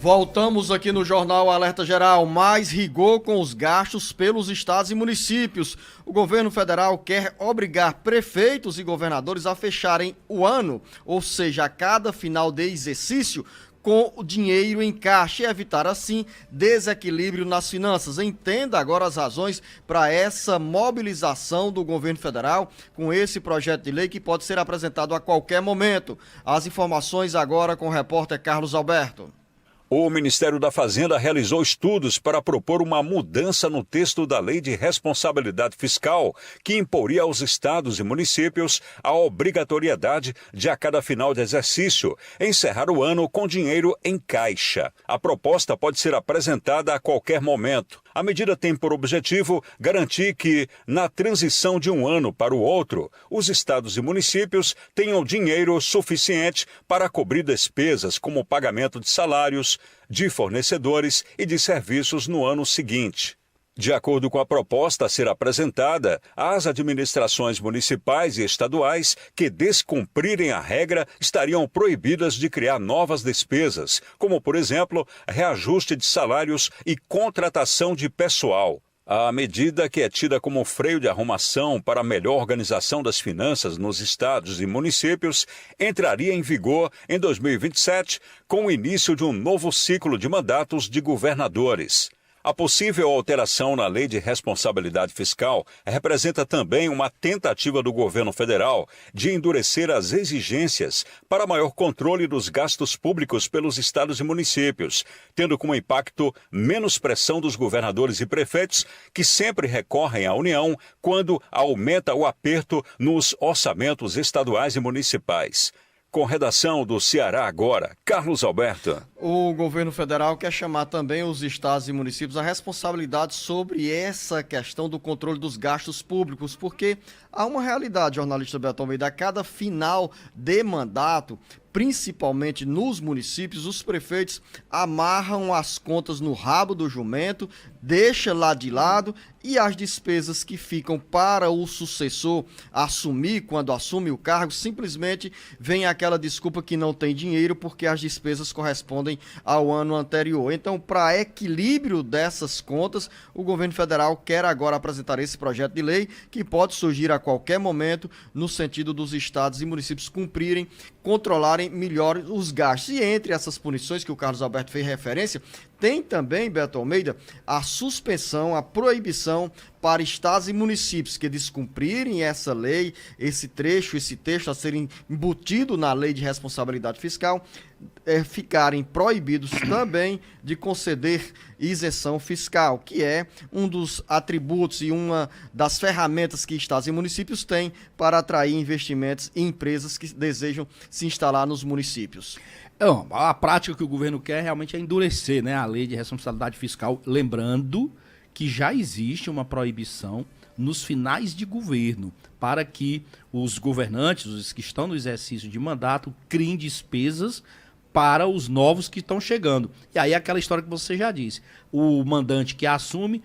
Voltamos aqui no Jornal Alerta Geral. Mais rigor com os gastos pelos estados e municípios. O governo federal quer obrigar prefeitos e governadores a fecharem o ano, ou seja, a cada final de exercício, com o dinheiro em caixa e evitar, assim, desequilíbrio nas finanças. Entenda agora as razões para essa mobilização do governo federal com esse projeto de lei que pode ser apresentado a qualquer momento. As informações agora com o repórter Carlos Alberto. O Ministério da Fazenda realizou estudos para propor uma mudança no texto da Lei de Responsabilidade Fiscal, que imporia aos estados e municípios a obrigatoriedade de, a cada final de exercício, encerrar o ano com dinheiro em caixa. A proposta pode ser apresentada a qualquer momento. A medida tem por objetivo garantir que, na transição de um ano para o outro, os estados e municípios tenham dinheiro suficiente para cobrir despesas como o pagamento de salários, de fornecedores e de serviços no ano seguinte. De acordo com a proposta a ser apresentada, as administrações municipais e estaduais que descumprirem a regra estariam proibidas de criar novas despesas, como, por exemplo, reajuste de salários e contratação de pessoal. A medida, que é tida como freio de arrumação para a melhor organização das finanças nos estados e municípios, entraria em vigor em 2027, com o início de um novo ciclo de mandatos de governadores. A possível alteração na Lei de Responsabilidade Fiscal representa também uma tentativa do governo federal de endurecer as exigências para maior controle dos gastos públicos pelos estados e municípios, tendo como impacto menos pressão dos governadores e prefeitos, que sempre recorrem à União quando aumenta o aperto nos orçamentos estaduais e municipais. Com redação do Ceará Agora, Carlos Alberto. O governo federal quer chamar também os estados e municípios à responsabilidade sobre essa questão do controle dos gastos públicos, porque há uma realidade, jornalista Beto Almeida, a cada final de mandato, principalmente nos municípios, os prefeitos amarram as contas no rabo do jumento, deixa lá de lado, e as despesas que ficam para o sucessor assumir quando assume o cargo, simplesmente vem aquela desculpa que não tem dinheiro porque as despesas correspondem ao ano anterior. Então, para equilíbrio dessas contas, o governo federal quer agora apresentar esse projeto de lei que pode surgir a qualquer momento no sentido dos estados e municípios cumprirem, controlarem melhor os gastos. E entre essas punições que o Carlos Alberto fez referência, tem também, Beto Almeida, a suspensão, a proibição para estados e municípios que descumprirem essa lei, esse texto a ser embutido na Lei de Responsabilidade Fiscal, ficarem proibidos também de conceder isenção fiscal, que é um dos atributos e uma das ferramentas que estados e municípios têm para atrair investimentos em empresas que desejam se instalar nos municípios. A prática que o governo quer realmente é endurecer, né, a Lei de Responsabilidade Fiscal, lembrando que já existe uma proibição nos finais de governo para que os governantes, os que estão no exercício de mandato, criem despesas para os novos que estão chegando. E aí aquela história que você já disse, o mandante que assume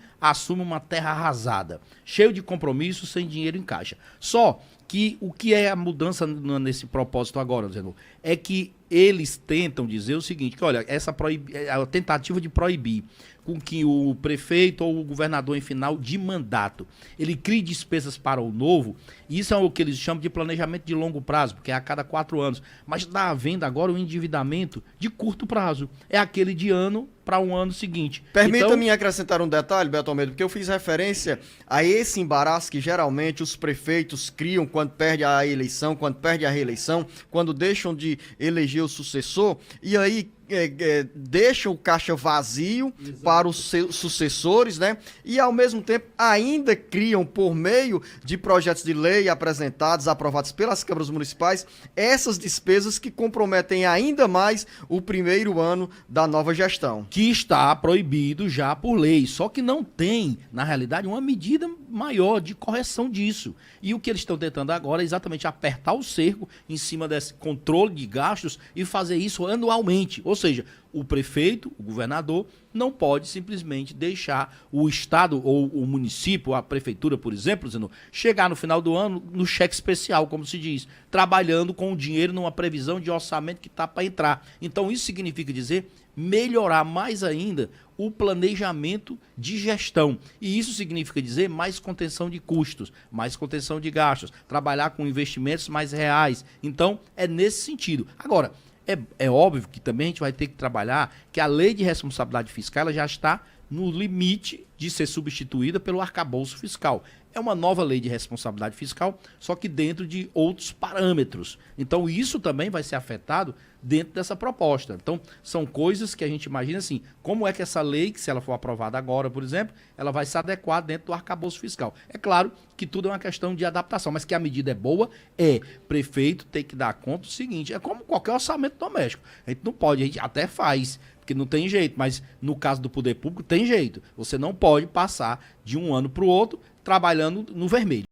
uma terra arrasada, cheio de compromissos, sem dinheiro em caixa. Só que o que é a mudança nesse propósito agora, Zeno, é que eles tentam dizer o seguinte, que olha, a tentativa de proibir com que o prefeito ou o governador em final de mandato, ele crie despesas para o novo, isso é o que eles chamam de planejamento de longo prazo, porque é a cada 4 anos, mas está havendo agora o endividamento de curto prazo, é aquele de ano para um ano seguinte. Permita-me acrescentar um detalhe, Beto Almeida, porque eu fiz referência a esse embaraço que geralmente os prefeitos criam quando perde a eleição, quando perde a reeleição, quando deixam de eleger o sucessor, e aí deixam o caixa vazio para os seus sucessores, né? E ao mesmo tempo ainda criam, por meio de projetos de lei apresentados, aprovados pelas câmaras municipais, essas despesas que comprometem ainda mais o primeiro ano da nova gestão. Que está proibido já por lei, só que não tem, na realidade, uma medida maior de correção disso. E o que eles estão tentando agora é exatamente apertar o cerco em cima desse controle de gastos e fazer isso anualmente. Ou seja, o prefeito, o governador, não pode simplesmente deixar o Estado ou o município, a prefeitura, por exemplo, chegar no final do ano no cheque especial, como se diz, trabalhando com o dinheiro numa previsão de orçamento que está para entrar. Então, isso significa dizer melhorar mais ainda o planejamento de gestão. E isso significa dizer mais contenção de custos, mais contenção de gastos, trabalhar com investimentos mais reais. Então, é nesse sentido. Agora, é óbvio que também a gente vai ter que trabalhar que a lei de responsabilidade fiscal ela já está no limite de ser substituída pelo arcabouço fiscal. É uma nova lei de responsabilidade fiscal, só que dentro de outros parâmetros. Então, isso também vai ser afetado dentro dessa proposta. Então, são coisas que a gente imagina assim, como é que essa lei, que se ela for aprovada agora, por exemplo, ela vai se adequar dentro do arcabouço fiscal. É claro que tudo é uma questão de adaptação, mas que a medida é boa, prefeito tem que dar conta do seguinte, é como qualquer orçamento doméstico. A gente não pode, a gente até faz, porque não tem jeito, mas no caso do poder público tem jeito. Você não pode passar de um ano para o outro trabalhando no vermelho.